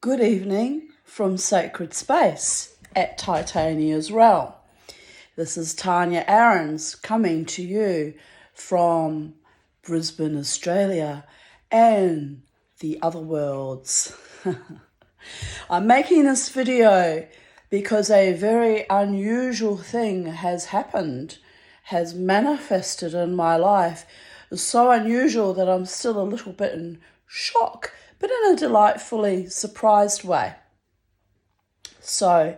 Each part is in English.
Good evening from Sacred Space at Titania's Realm. This is Tanya Aarons coming to you from Brisbane, Australia, and the other worlds. I'm making this video because a very unusual thing has happened, has manifested in my life. It's so unusual that I'm still a little bit in shock, but in a delightfully surprised way. So,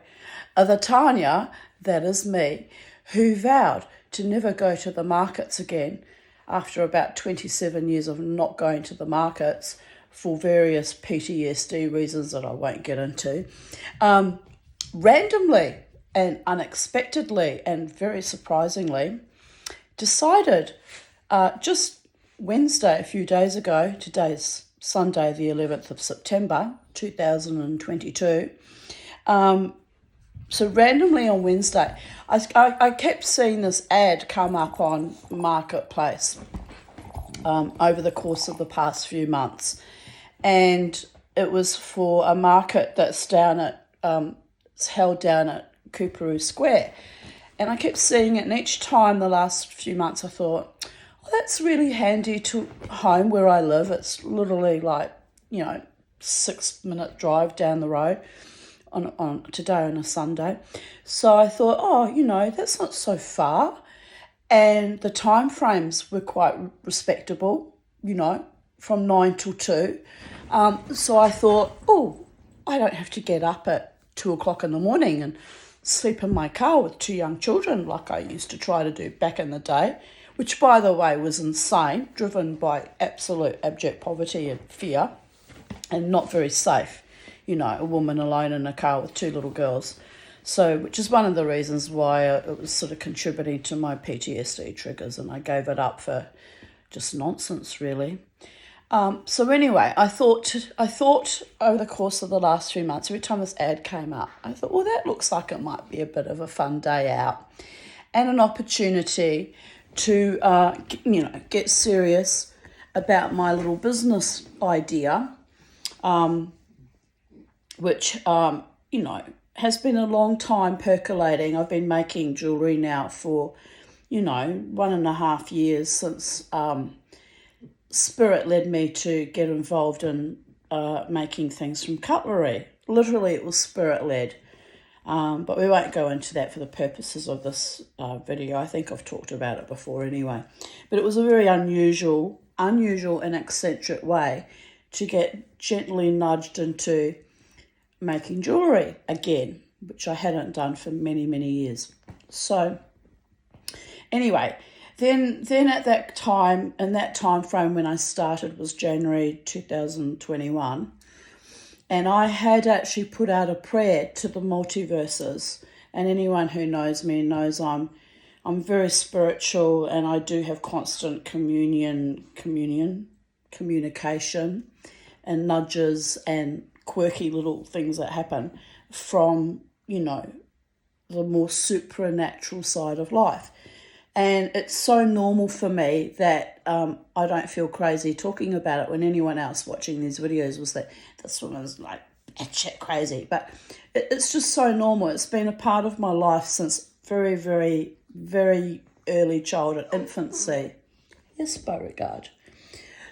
the Tanya, that is me, who vowed to never go to the markets again after about 27 years of not going to the markets for various PTSD reasons that I won't get into, randomly and unexpectedly and very surprisingly decided just Wednesday, a few days ago, today's Sunday, the 11th of September, 2022. So randomly on Wednesday, I kept seeing this ad come up on Marketplace over the course of the past few months. And it was for a market that's down at, it's held down at Cooperoo Square. And I kept seeing it, and each time the last few months I thought, oh, that's really handy to home where I live. It's literally like, 6-minute drive down the road on today on a Sunday. So I thought, that's not so far. And the time frames were quite respectable, from 9 till 2. So I thought, I don't have to get up at 2 o'clock in the morning and sleep in my car with 2 young children like I used to try to do back in the day, which, by the way, was insane, driven by absolute abject poverty and fear and not very safe, a woman alone in a car with 2 little girls. So, which is one of the reasons why it was sort of contributing to my PTSD triggers, and I gave it up for just nonsense, really. So anyway, I thought over the course of the last few months, every time this ad came up, I thought, well, that looks like it might be a bit of a fun day out and an opportunity to, get serious about my little business idea, which, has been a long time percolating. I've been making jewellery now for, 1.5 years since Spirit led me to get involved in making things from cutlery. Literally, it was Spirit-led. But we won't go into that for the purposes of this video. I think I've talked about it before anyway. But it was a very unusual and eccentric way to get gently nudged into making jewellery again, which I hadn't done for many, many years. So anyway, then at that time, in that time frame when I started was January 2021, and I had actually put out a prayer to the multiverses. And anyone who knows me knows I'm very spiritual, and I do have constant communication and nudges and quirky little things that happen from, the more supernatural side of life. And it's so normal for me that I don't feel crazy talking about it when anyone else watching these videos was that this woman's like shit crazy. But it's just so normal. It's been a part of my life since very, very, very early childhood, infancy. Yes, Beauregard.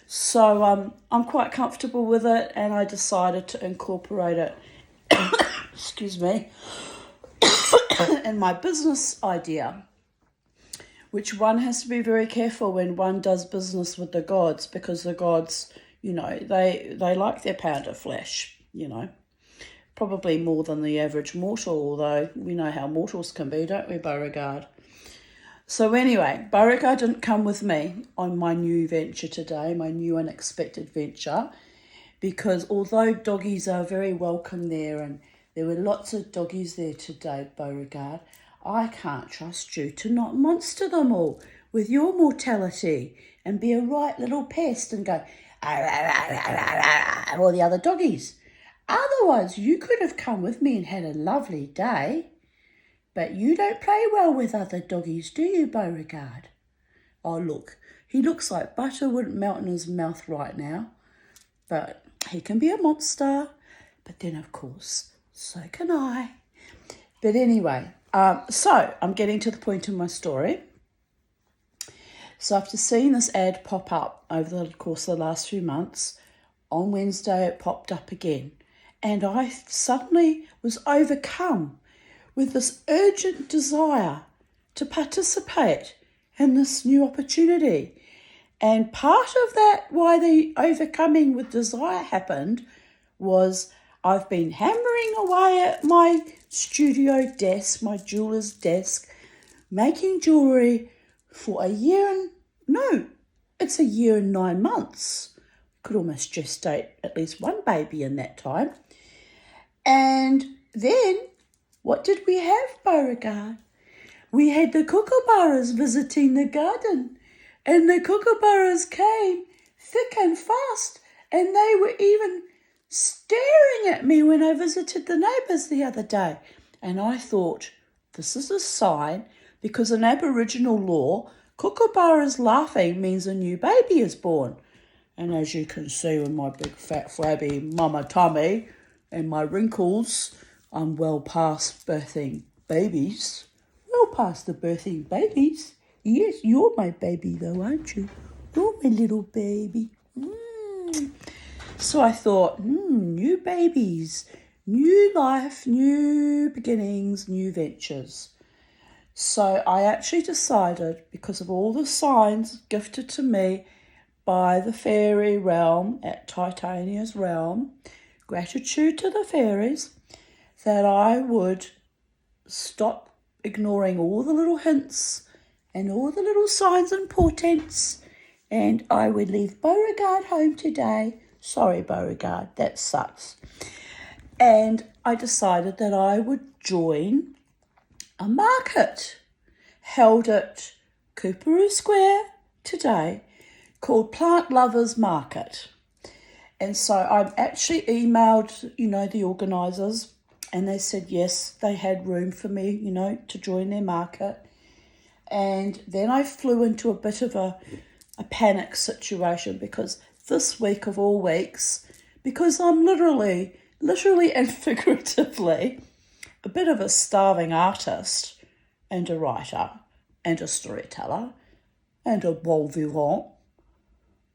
So I'm quite comfortable with it, and I decided to incorporate it, excuse me, in my business idea, which one has to be very careful when one does business with the gods, because the gods, they like their pound of flesh, probably more than the average mortal, although we know how mortals can be, don't we, Beauregard? So anyway, Beauregard didn't come with me on my new venture today, my new unexpected venture, because although doggies are very welcome there, and there were lots of doggies there today, Beauregard, I can't trust you to not monster them all with your mortality and be a right little pest and go, all the other doggies. Otherwise, you could have come with me and had a lovely day. But you don't play well with other doggies, do you, Beauregard? Oh, look, he looks like butter wouldn't melt in his mouth right now. But he can be a monster. But then, of course, so can I. But anyway, so I'm getting to the point in my story. So after seeing this ad pop up over the course of the last few months, on Wednesday it popped up again. And I suddenly was overcome with this urgent desire to participate in this new opportunity. And part of that, why the overcoming with desire happened, was I've been hammering away at my studio desk, my jeweller's desk, making jewellery for it's a year and 9 months. Could almost gestate at least one baby in that time. And then, what did we have, Beauregard? We had the kookaburras visiting the garden. And the kookaburras came thick and fast. And they were even staring at me when I visited the neighbours the other day. And I thought, this is a sign, because in Aboriginal law, kookaburras laughing means a new baby is born. And as you can see with my big fat flabby mama tummy and my wrinkles, I'm well past birthing babies. Well past the birthing babies. Yes, you're my baby though, aren't you? You're my little baby. So I thought, new babies, new life, new beginnings, new ventures. So I actually decided, because of all the signs gifted to me by the fairy realm at Titania's realm, gratitude to the fairies, that I would stop ignoring all the little hints and all the little signs and portents, and I would leave Beauregard home today. Sorry, Beauregard, that sucks. And I decided that I would join a market held at Cooperoo Square today called Plant Lovers Market. And so I actually emailed, the organisers, and they said yes, they had room for me, to join their market. And then I flew into a bit of a panic situation, because this week of all weeks, because I'm literally and figuratively a bit of a starving artist and a writer and a storyteller and a bon vivant.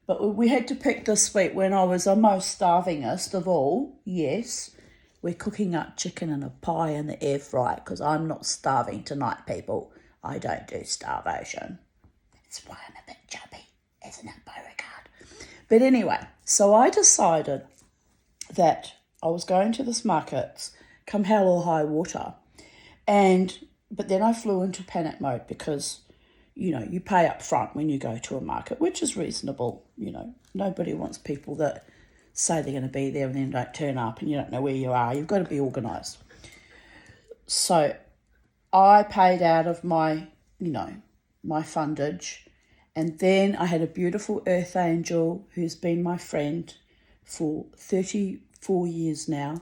But we had to pick this week when I was the most starvingest of all. Yes, we're cooking up chicken and a pie in the air fryer, because I'm not starving tonight, people. I don't do starvation. That's why I'm a bit chubby, isn't it, Beauregard? But anyway, so I decided that I was going to this market, come hell or high water. But then I flew into panic mode, because you pay up front when you go to a market, which is reasonable. Nobody wants people that say they're going to be there and then don't turn up and you don't know where you are. You've got to be organised. So I paid out of my fundage, and then I had a beautiful earth angel who's been my friend for 34 years now,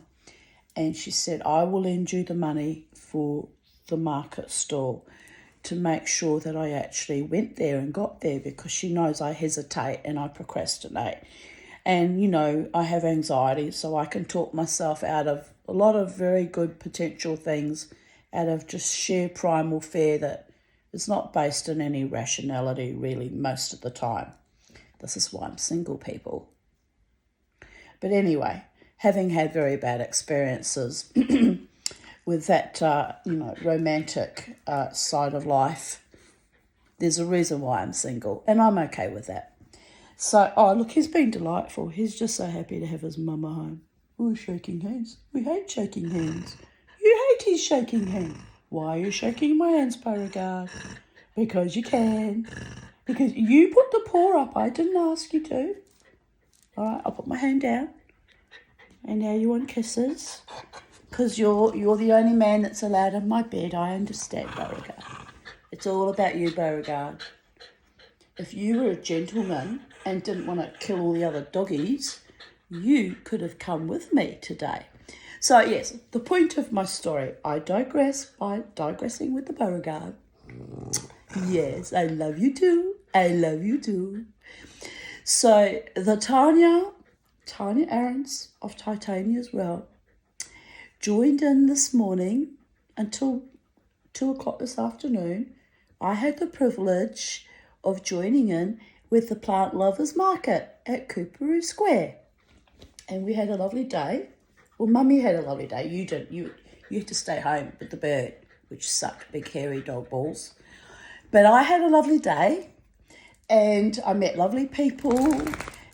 and she said, I will lend you the money for the market stall, to make sure that I actually went there and got there, because she knows I hesitate and I procrastinate. And, I have anxiety, so I can talk myself out of a lot of very good potential things out of just sheer primal fear that is not based in any rationality really most of the time. This is why I'm single, people. But anyway, having had very bad experiences with that, romantic side of life, there's a reason why I'm single, and I'm okay with that. So, look, he's been delightful. He's just so happy to have his mama home. We're shaking hands. We hate shaking hands. You hate his shaking hand. Why are you shaking my hands, Beauregard? Because you can. Because you put the paw up. I didn't ask you to. All right, I'll put my hand down. And now you want kisses? Because you're the only man that's allowed in my bed. I understand, Beauregard. It's all about you, Beauregard. If you were a gentleman and didn't want to kill all the other doggies, you could have come with me today. So, yes, the point of my story, I digress by digressing with the Beauregard. Yes, I love you too. I love you too. So, the Tanya Aarons of Titania's realm joined in this morning until 2 o'clock this afternoon. I had the privilege of joining in with the Plant Lovers Market at Cooperoo Square. And we had a lovely day. Well, Mummy had a lovely day. You didn't. You had to stay home with the bird, which sucked big hairy dog balls. But I had a lovely day, and I met lovely people,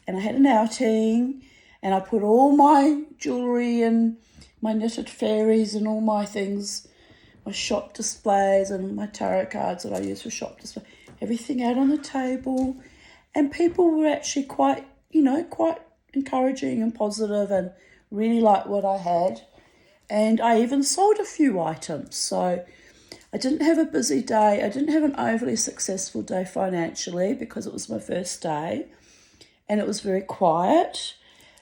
and I had an outing, and I put all my jewellery and my knitted faeries and all my things, my shop displays and my tarot cards that I use for shop display, everything out on the table. And people were actually quite encouraging and positive and really liked what I had. And I even sold a few items. So I didn't have a busy day. I didn't have an overly successful day financially because it was my first day and it was very quiet.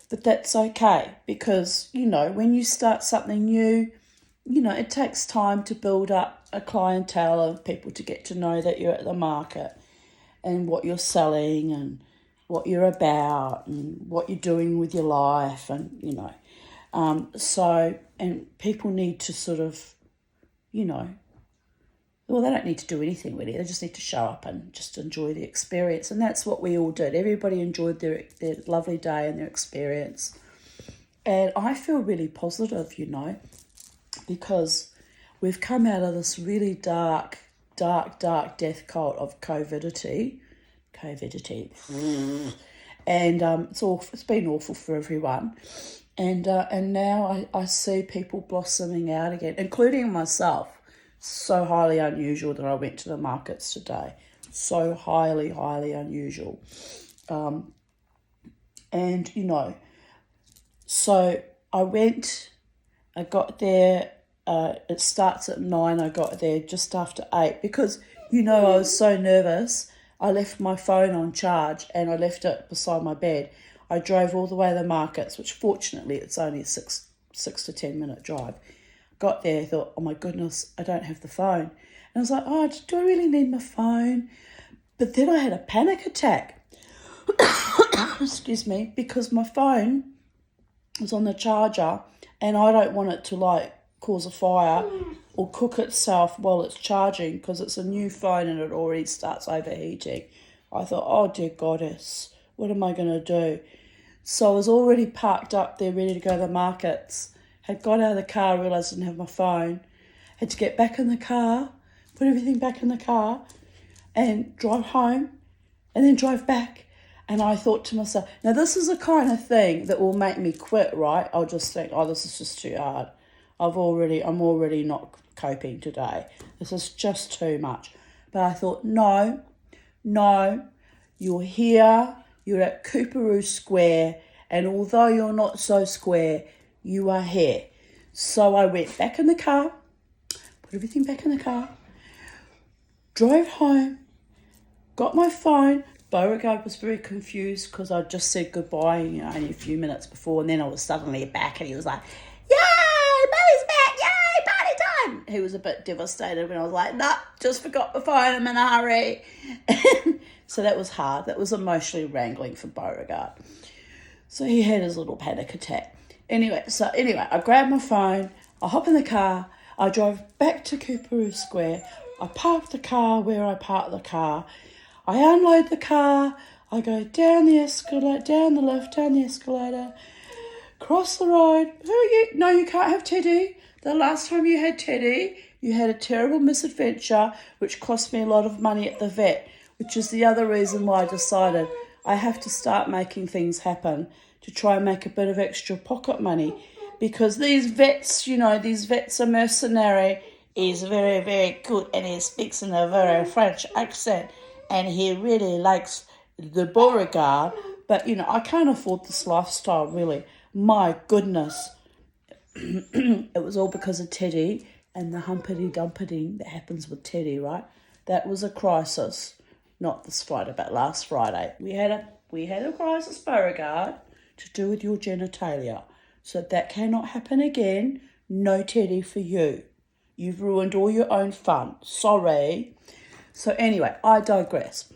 But that's okay because, when you start something new, it takes time to build up a clientele of people to get to know that you're at the market and what you're selling and what you're about and what you're doing with your life and, and people need to sort of, well, they don't need to do anything really. They just need to show up and just enjoy the experience. And that's what we all did. Everybody enjoyed their lovely day and their experience. And I feel really positive, because we've come out of this really dark death cult of COVIDity. And it's been awful for everyone. And now I see people blossoming out again, including myself. So highly unusual that I went to the markets today. So highly unusual. So I went, I got there, it starts at 9, I got there just after 8 because, I was so nervous. I left my phone on charge and I left it beside my bed. I drove all the way to the markets, which fortunately it's only a 6 to 10 minute drive. Got there, thought, oh my goodness, I don't have the phone. And I was like, oh, do I really need my phone? But then I had a panic attack. Excuse me, because my phone was on the charger and I don't want it to cause a fire or cook itself while it's charging because it's a new phone and it already starts overheating. I thought, oh dear goddess, what am I going to do? So I was already parked up there ready to go to the markets. Had got out of the car, realised I didn't have my phone. Had to get back in the car, put everything back in the car and drive home and then drive back. And I thought to myself, now this is the kind of thing that will make me quit, right? I'll just think, oh, this is just too hard. I'm already not coping today. This is just too much. But I thought, no, you're here, you're at Cooperoo Square, and although you're not so square, you are here. So I went back in the car, put everything back in the car, drove home, got my phone. Beauregard was very confused because I just said goodbye, only a few minutes before, and then I was suddenly back and he was like, yay, Billy's back, yay, party time. He was a bit devastated when I was like, nah, just forgot my phone, I'm in a hurry. So that was hard. That was emotionally wrangling for Beauregard. So he had his little panic attack. Anyway, I grabbed my phone, I hop in the car, I drove back to Cooperoo Square, I parked the car where I parked the car, I unload the car, I go down the escalator, down the escalator, cross the road. Who are you? No, you can't have Teddy. The last time you had Teddy, you had a terrible misadventure which cost me a lot of money at the vet, which is the other reason why I decided I have to start making things happen to try and make a bit of extra pocket money because these vets are mercenary. He's very, very good and he speaks in a very French accent and he really likes the Beauregard. But, I can't afford this lifestyle, really. My goodness. It was all because of Teddy and the humpity-dumpity that happens with Teddy, right? That was a crisis. Not this Friday, but last Friday. We had a crisis, Beauregard, to do with your genitalia. So that cannot happen again. No Teddy for you. You've ruined all your own fun. Sorry. So anyway, I digress.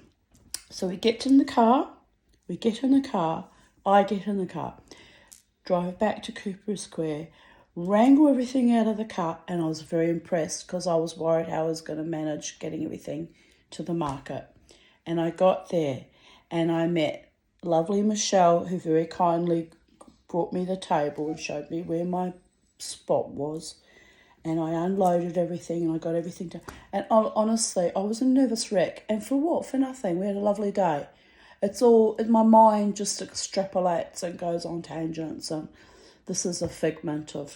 So I get in the car, drive back to Cooperoo Square, wrangle everything out of the cart, and I was very impressed because I was worried how I was going to manage getting everything to the market. And I got there and I met lovely Michelle, who very kindly brought me the table and showed me where my spot was. And I unloaded everything and I got everything done. And honestly, I was a nervous wreck. And for what? For nothing. We had a lovely day. It's all, my mind just extrapolates and goes on tangents. And this is a figment of,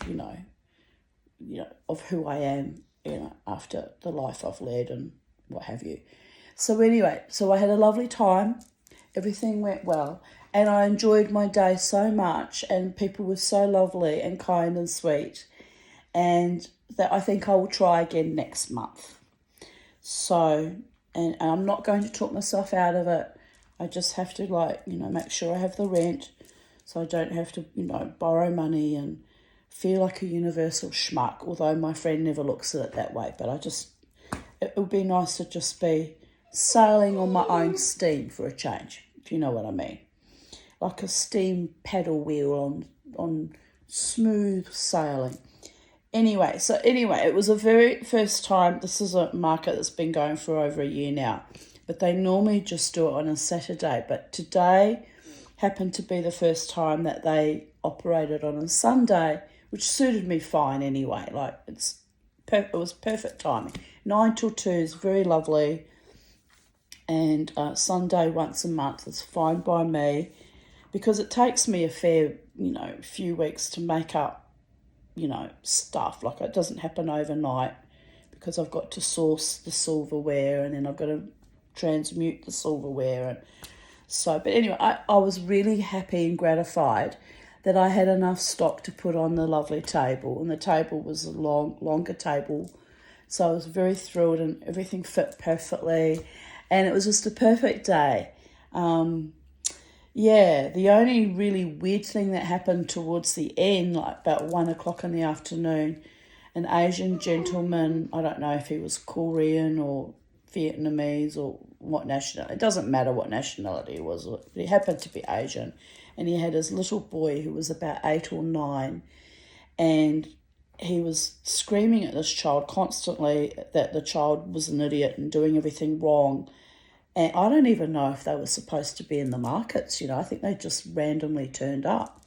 of who I am, after the life I've led and what have you. So anyway, I had a lovely time. Everything went well. And I enjoyed my day so much. And people were so lovely and kind and sweet. And that I think I will try again next month. So, and I'm not going to talk myself out of it. I just have to make sure I have the rent so I don't have to, borrow money and feel like a universal schmuck, although my friend never looks at it that way. But it would be nice to just be sailing on my own steam for a change, if you know what I mean. Like a steam paddle wheel on smooth sailing. Anyway, it was the very first time. This is a market that's been going for over a year now, but they normally just do it on a Saturday. But today happened to be the first time that they operated on a Sunday, which suited me fine anyway. Like it was perfect timing. 9 till 2 is very lovely, and Sunday once a month is fine by me, because it takes me a fair, few weeks to make up stuff. Like it doesn't happen overnight because I've got to source the silverware and then I've got to transmute the silverware. And so, but anyway, I was really happy and gratified that I had enough stock to put on the lovely table, and the table was a longer table. So I was very thrilled and everything fit perfectly, and it was just a perfect day. Yeah, the only really weird thing that happened towards the end, like about 1 o'clock in the afternoon, an Asian gentleman, I don't know if he was Korean or Vietnamese or what nationality, it doesn't matter what nationality it was, but he happened to be Asian, and he had his little boy who was about 8 or 9, and he was screaming at this child constantly that the child was an idiot and doing everything wrong. And I don't even know if they were supposed to be in the markets, I think they just randomly turned up.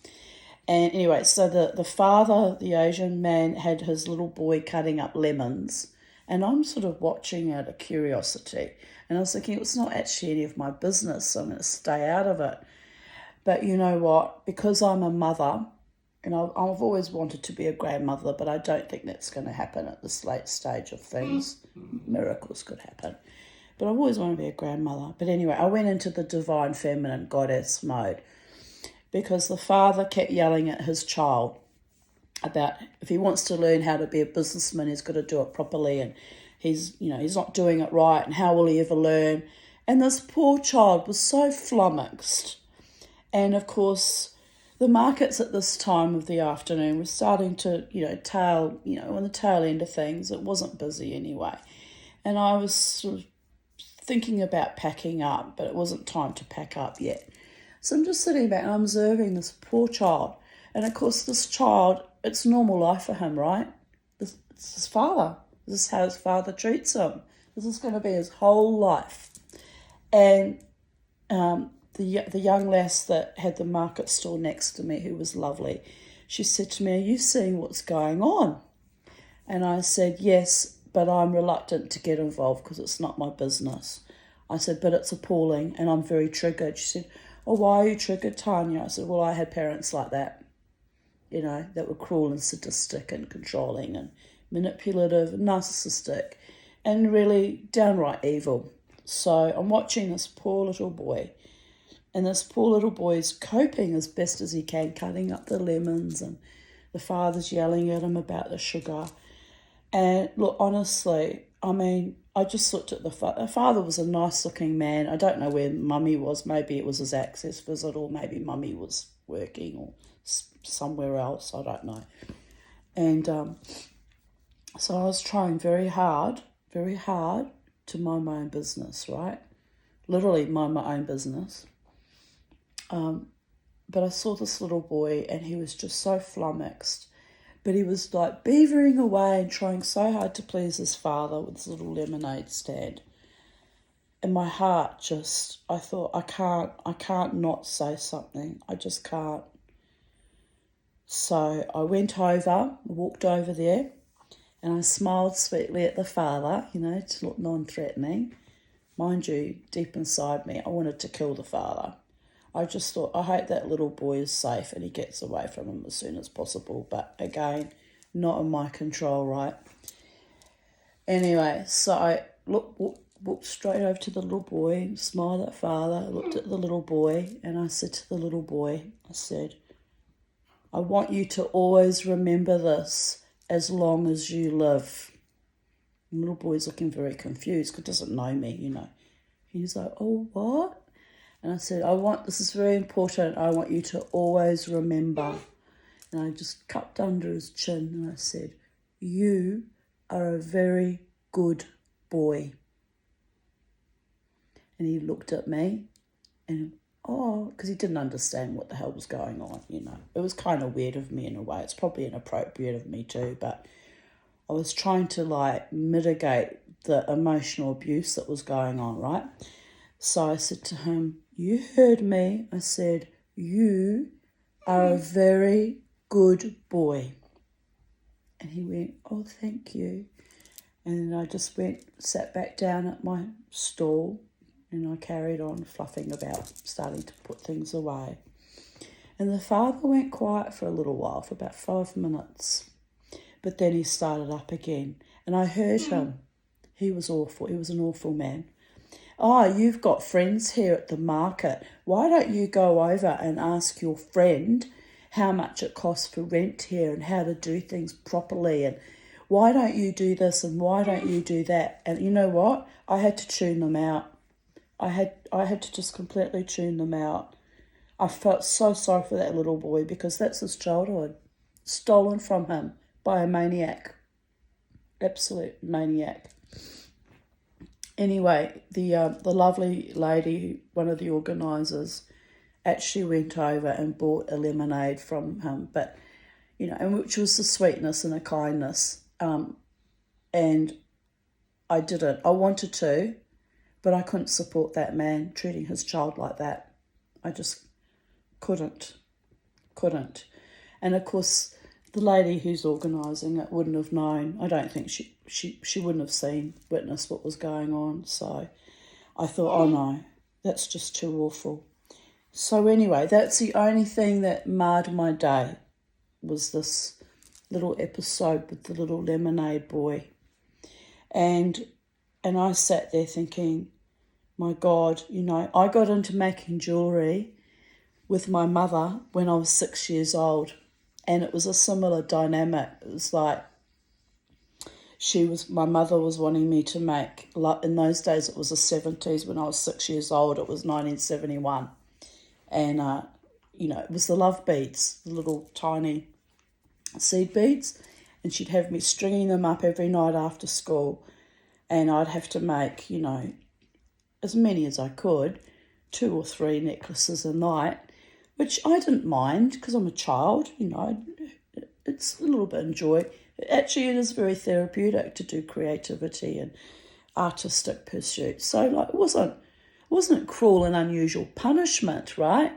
And anyway, so the father, the Asian man, had his little boy cutting up lemons, and I'm sort of watching out of curiosity. And I was thinking, it's not actually any of my business, so I'm going to stay out of it. But you know what? Because I'm a mother, and I've always wanted to be a grandmother, but I don't think that's going to happen at this late stage of things. Miracles could happen. But I've always wanted to be a grandmother. But anyway, I went into the divine feminine goddess mode because the father kept yelling at his child about if he wants to learn how to be a businessman, he's got to do it properly, and he's not doing it right, and how will he ever learn? And this poor child was so flummoxed. And of course, the markets at this time of the afternoon were starting to, on the tail end of things. It wasn't busy anyway. And I was sort of thinking about packing up, but it wasn't time to pack up yet. So I'm just sitting back and I'm observing this poor child. And of course, this child, it's normal life for him, right? It's his father. This is how his father treats him. This is going to be his whole life. And the young lass that had the market stall next to me, who was lovely, she said to me, "Are you seeing what's going on?" And I said, "Yes, but I'm reluctant to get involved because it's not my business." I said, "But it's appalling and I'm very triggered." She said, "Oh, why are you triggered, Tanya?" I said, "Well, I had parents like that, that were cruel and sadistic and controlling and manipulative and narcissistic and really downright evil. So I'm watching this poor little boy, and this poor little boy is coping as best as he can, cutting up the lemons, and the father's yelling at him about the sugar. And look, honestly, I just looked at the father was a nice-looking man. I don't know where Mummy was. Maybe it was his access visit, or maybe Mummy was working or somewhere else. I don't know. And so I was trying very hard to mind my own business, right? Literally mind my own business. But I saw this little boy, and he was just so flummoxed But he was like beavering away and trying so hard to please his father with his little lemonade stand. And my heart just, I thought, I can't not say something. I just can't. So I walked over there, and I smiled sweetly at the father, to look non-threatening. Mind you, deep inside me, I wanted to kill the father. I just thought, I hope that little boy is safe and he gets away from him as soon as possible. But again, not in my control, right? Anyway, so I walked straight over to the little boy, smiled at father, looked at the little boy, and I said to the little boy, I said, I want you to always remember this as long as you live. The little boy's looking very confused because he doesn't know me, He's like, oh, what? And I said, this is very important. I want you to always remember. And I just cupped under his chin and I said, you are a very good boy. And he looked at me and, because he didn't understand what the hell was going on, It was kind of weird of me in a way. It's probably inappropriate of me too, but I was trying to mitigate the emotional abuse that was going on, right? So I said to him, you heard me. I said, you are a very good boy. And he went, oh, thank you. And then I just sat back down at my stall, and I carried on fluffing about, starting to put things away. And the father went quiet for a little while, for about 5 minutes. But then he started up again, and I heard him. He was awful. He was an awful man. You've got friends here at the market. Why don't you go over and ask your friend how much it costs for rent here and how to do things properly, and why don't you do this and why don't you do that? And you know what? I had to tune them out. I had to just completely tune them out. I felt so sorry for that little boy because that's his childhood, stolen from him by a maniac, absolute maniac. Anyway, the lovely lady, one of the organisers, actually went over and bought a lemonade from him, but and which was the sweetness and the kindness. And I didn't. I wanted to, but I couldn't support that man treating his child like that. I just couldn't. And of course, the lady who's organising it wouldn't have known. I don't think she wouldn't have witnessed what was going on. So I thought, oh no, that's just too awful. So anyway, that's the only thing that marred my day, was this little episode with the little lemonade boy. And I sat there thinking, my God, I got into making jewellery with my mother when I was 6 years old. And it was a similar dynamic. It was like my mother was wanting me to make, in those days it was the 70s, when I was 6 years old, it was 1971. And, it was the love beads, the little tiny seed beads. And she'd have me stringing them up every night after school. And I'd have to make, as many as I could, 2 or 3 necklaces a night, which I didn't mind because I'm a child, it's a little bit of joy. Actually, it is very therapeutic to do creativity and artistic pursuits. So, it wasn't cruel and unusual punishment, right?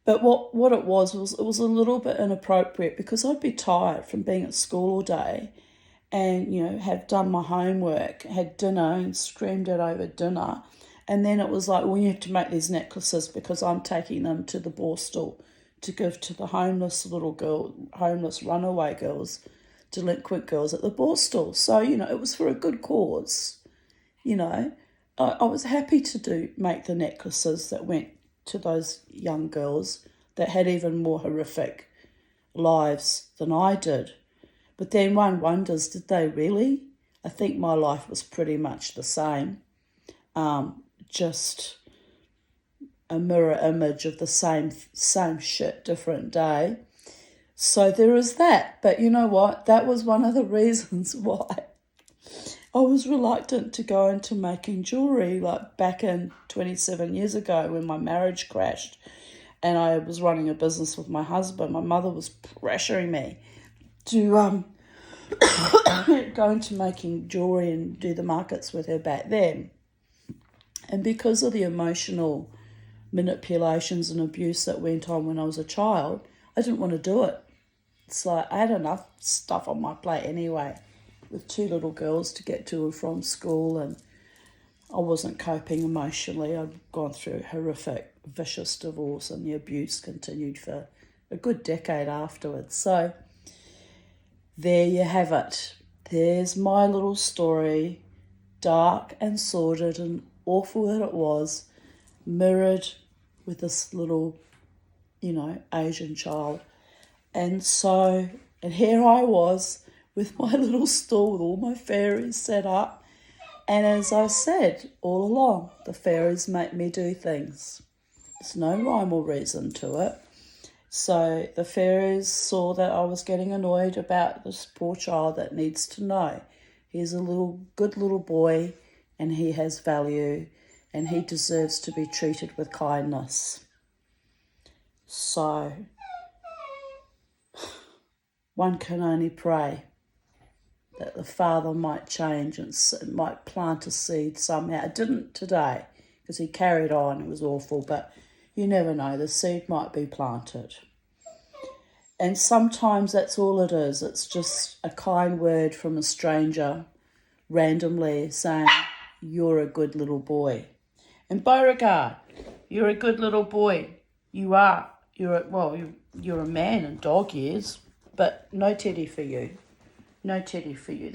But what it was a little bit inappropriate because I'd be tired from being at school all day and, have done my homework, had dinner and screamed it over dinner. And then it was like, well, you have to make these necklaces because I'm taking them to the Borstal to give to the homeless runaway girls, delinquent girls at the Borstal. So, it was for a good cause. I was happy to make the necklaces that went to those young girls that had even more horrific lives than I did. But then one wonders, did they really? I think my life was pretty much the same. Just a mirror image of the same shit, different day. So there is that. But you know what? That was one of the reasons why I was reluctant to go into making jewellery, back in 27 years ago when my marriage crashed and I was running a business with my husband. My mother was pressuring me to go into making jewellery and do the markets with her back then. And because of the emotional manipulations and abuse that went on when I was a child, I didn't want to do it. It's like I had enough stuff on my plate anyway, with 2 little girls to get to and from school, and I wasn't coping emotionally. I'd gone through a horrific, vicious divorce, and the abuse continued for a good decade afterwards. So there you have it. There's my little story, dark and sordid and awful that it was, mirrored with this little, Asian child. And here I was with my little store with all my fairies set up. And as I said all along, the fairies make me do things. There's no rhyme or reason to it. So the fairies saw that I was getting annoyed about this poor child that needs to know. He's a good little boy, and he has value, and he deserves to be treated with kindness. So one can only pray that the Father might change and might plant a seed somehow. It didn't today, because he carried on. It was awful, but you never know. The seed might be planted. And sometimes that's all it is. It's just a kind word from a stranger randomly saying, you're a good little boy. And Beauregard, you're a good little boy. You are. You're a man in dog years, but no teddy for you. No teddy for you.